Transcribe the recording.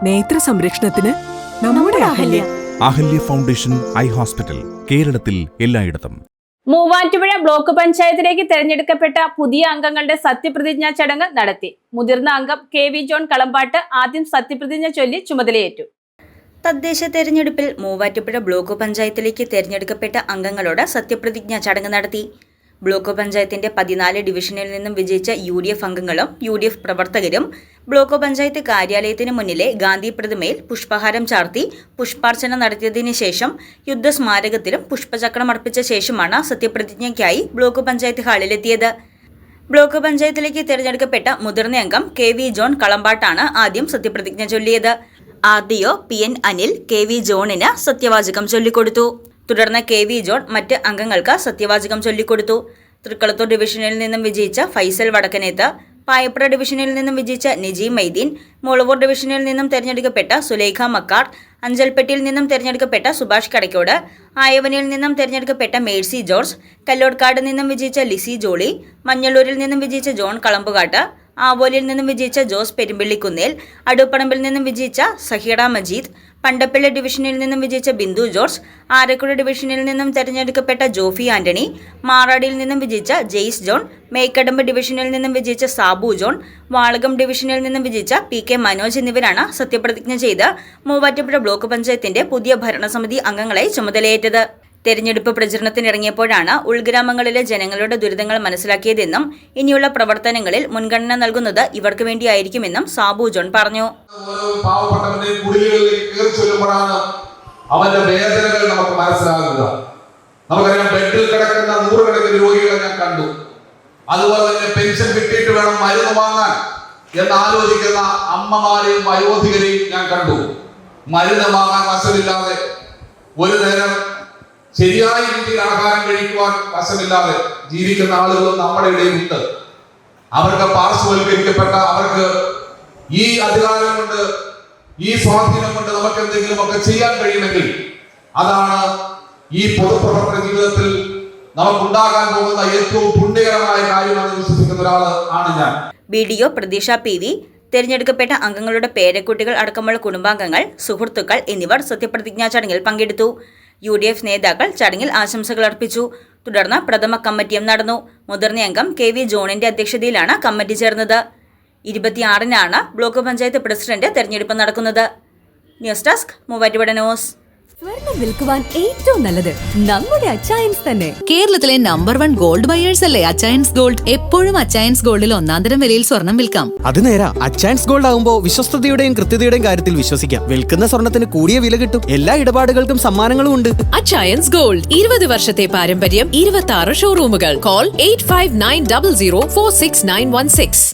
നേത്ര സംരക്ഷണത്തിന് നമ്മുടെ Ahalya. Ahalya foundation eye hospital, കേരളത്തിൽ എല്ലായിടത്തും. മൂവാറ്റുപുഴ ബ്ലോക്ക് പഞ്ചായത്തിലേക്ക് തെരഞ്ഞെടുക്കപ്പെട്ട പുതിയ അംഗങ്ങളുടെ സത്യപ്രതിജ്ഞാ ചടങ്ങ് നടത്തി. മുതിർന്ന അംഗം KV ജോൺ കളമ്പാട്ട് ആദ്യം സത്യപ്രതിജ്ഞ ചൊല്ലി ചുമതലയേറ്റു. തദ്ദേശ തെരഞ്ഞെടുപ്പിൽ മൂവാറ്റുപുഴ ബ്ലോക്ക് പഞ്ചായത്തിലേക്ക് തെരഞ്ഞെടുക്കപ്പെട്ട അംഗങ്ങളോട് സത്യപ്രതിജ്ഞാ ചടങ്ങ് നടത്തി. ബ്ലോക്ക് പഞ്ചായത്തിന്റെ 14 ഡിവിഷനിൽ നിന്നും വിജയിച്ച UDF അംഗങ്ങളും UDF പ്രവർത്തകരും ബ്ലോക്ക് പഞ്ചായത്ത് കാര്യാലയത്തിന് മുന്നിലെ ഗാന്ധി പ്രതിമയിൽ പുഷ്പഹാരം ചാർത്തി പുഷ്പാർച്ചന നടത്തിയതിനു ശേഷം യുദ്ധസ്മാരകത്തിലും പുഷ്പചക്രം അർപ്പിച്ച ശേഷമാണ് സത്യപ്രതിജ്ഞയ്ക്കായി ബ്ലോക്ക് പഞ്ചായത്ത് ഹാളിലെത്തിയത്. ബ്ലോക്ക് പഞ്ചായത്തിലേക്ക് തെരഞ്ഞെടുക്കപ്പെട്ട മുതിർന്ന അംഗം KV ജോൺ കളമ്പാട്ടാണ് ആദ്യം സത്യപ്രതിജ്ഞ ചൊല്ലിയത്. RDO PN അനിൽ KV ജോണിന് സത്യവാചകം ചൊല്ലിക്കൊടുത്തു. തുടർന്ന് KV ജോൺ മറ്റ് അംഗങ്ങൾക്ക് സത്യവാചകം ചൊല്ലിക്കൊടുത്തു. തൃക്കളത്തൂർ ഡിവിഷനിൽ നിന്നും വിജയിച്ച ഫൈസൽ വടക്കനേത്ത്, പായപ്ര ഡിവിഷനിൽ നിന്നും വിജയിച്ച നജീം മൈദീൻ, മുളവൂർ ഡിവിഷനിൽ നിന്നും തെരഞ്ഞെടുക്കപ്പെട്ട സുലൈഖ മക്കാർ, അഞ്ചൽപ്പെട്ടിയിൽ നിന്നും തെരഞ്ഞെടുക്കപ്പെട്ട സുഭാഷ് കടക്കോട്, ആയവനിൽ നിന്നും തെരഞ്ഞെടുക്കപ്പെട്ട മേഴ്സി ജോർജ്, കല്ലോട്കാട് നിന്നും വിജയിച്ച ലിസി ജോളി, മഞ്ഞളൂരിൽ നിന്നും വിജയിച്ച ജോൺ കളമ്പുകാട്ട്, ആവോലിൽ നിന്നും വിജയിച്ച ജോസ് പെരുമ്പിള്ളിക്കുന്നേൽ, അടുപ്പടമ്പിൽ നിന്നും വിജയിച്ച സഹീറ മജീദ്, പണ്ടപ്പള്ളി ഡിവിഷനിൽ നിന്നും വിജയിച്ച ബിന്ദു ജോർജ്, ആരക്കുഴ ഡിവിഷനിൽ നിന്നും തെരഞ്ഞെടുക്കപ്പെട്ട ജോഫി ആന്റണി, മാറാടിയിൽ നിന്നും വിജയിച്ച ജെയ്സ് ജോൺ, മേക്കടമ്പ് ഡിവിഷനിൽ നിന്നും വിജയിച്ച സാബു ജോൺ, വാളകം ഡിവിഷനിൽ നിന്നും വിജയിച്ച PK മനോജ് എന്നിവരാണ് സത്യപ്രതിജ്ഞ ചെയ്ത് മൂവാറ്റുപുഴ ബ്ലോക്ക് പഞ്ചായത്തിന്റെ പുതിയ ഭരണസമിതി അംഗങ്ങളായി ചുമതലയേറ്റത്. തെരഞ്ഞെടുപ്പ് പ്രചരണത്തിനിറങ്ങിയപ്പോഴാണ് ഉൾഗ്രാമങ്ങളിലെ ജനങ്ങളുടെ ദുരിതങ്ങൾ മനസ്സിലാക്കിയതെന്നും ഇനിയുള്ള പ്രവർത്തനങ്ങളിൽ മുൻഗണന നൽകുന്നത് ഇവർക്ക് വേണ്ടിയായിരിക്കുമെന്നും സാബു ജോൺ പറഞ്ഞു. അവന്റെ വേദനകൾ നമുക്ക് മനസ്സിലാകുക. നമുക്കറിയാം, ബെഡിൽ കിടക്കുന്ന നൂറുകണക്കിന് രോഗികളെ ഞാൻ കണ്ടു. അതുപോലെ തന്നെ പെൻഷൻ കിട്ടിയിട്ട് വേണം മരുന്ന് വാങ്ങാൻ എന്ന് ആലോചിക്കുന്ന അമ്മമാരെയും വയോധികരെയും ഞാൻ കണ്ടു. മരുന്ന് വാങ്ങാൻ വശമില്ലാതെ, ഒരു നേരം ശരിയായ രീതിയിൽ ആഹാരം കഴിക്കുവാൻ വശമില്ലാതെ ജീവിക്കുന്ന ആളുകളും നമ്മുടെ ഇടയിലുണ്ട്. അവർക്ക് പാർശ്വവൽക്കരിക്കപ്പെട്ട, അവർക്ക് ഈ അധികാരം കൊണ്ട്, ഈ സ്വാധീനം കൊണ്ട് നമുക്ക് എന്തെങ്കിലും ഒക്കെ ചെയ്യാൻ കഴിയുമെങ്കിൽ അതാണ് ഈ പൊതുപ്രവർത്തന ജീവിതത്തിൽ നമുക്കുണ്ടാകാൻ പോകുന്ന ഏറ്റവും പുണ്യകരമായ കാര്യമാണെന്ന് വിശ്വസിക്കുന്ന ഒരാളാണ് ഞാൻ. BDO പ്രതീക്ഷ PV, തെരഞ്ഞെടുക്കപ്പെട്ട അംഗങ്ങളുടെ പേരക്കുട്ടികൾ അടക്കമുള്ള കുടുംബാംഗങ്ങൾ, സുഹൃത്തുക്കൾ എന്നിവർ സത്യപ്രതിജ്ഞാ ചടങ്ങിൽ പങ്കെടുത്തു. UDF നേതാക്കൾ ചടങ്ങിൽ ആശംസകൾ അർപ്പിച്ചു. തുടർന്ന് പ്രഥമ കമ്മിറ്റിയും നടന്നു. മുതിർന്ന അംഗം KV ജോണിന്റെ അധ്യക്ഷതയിലാണ് കമ്മിറ്റി ചേർന്നത്. 26-നാണ് ബ്ലോക്ക് പഞ്ചായത്ത് പ്രസിഡന്റ് തെരഞ്ഞെടുപ്പ് നടക്കുന്നത്. News desk Muvattupuzha news. സ്വർണം വിൽക്കുവാൻ ഏറ്റവും നല്ലത് നമ്മുടെ അച്ചയൻസ് തന്നെ. കേരളത്തിലെ നമ്പർ 1 ഗോൾഡ് ബയേഴ്സ് അല്ലേ അച്ചയൻസ് ഗോൾഡ്. എപ്പോഴും അച്ചയൻസ് ഗോൾഡിൽ ഒന്നാന്തരം വിലയിൽ സ്വർണം വിൽക്കാം. അത് നേരാ. അച്ചയൻസ് ഗോൾഡ് ആകുമ്പോൾ വിശ്വസ്തതയുടെയും കൃത്യതയുടെയും കാര്യത്തിൽ വിശ്വസിക്കാം. വിൽക്കുന്ന സ്വർണത്തിന് കൂടിയ വില കിട്ടും. എല്ലാ ഇടപാടുകൾക്കും സമ്മാനങ്ങളും ഉണ്ട്. അച്ചയൻസ് ഗോൾഡ്, 20 വർഷത്തെ പാരമ്പര്യം, 26 ഷോറൂമുകൾ. കോൾ 8590046916.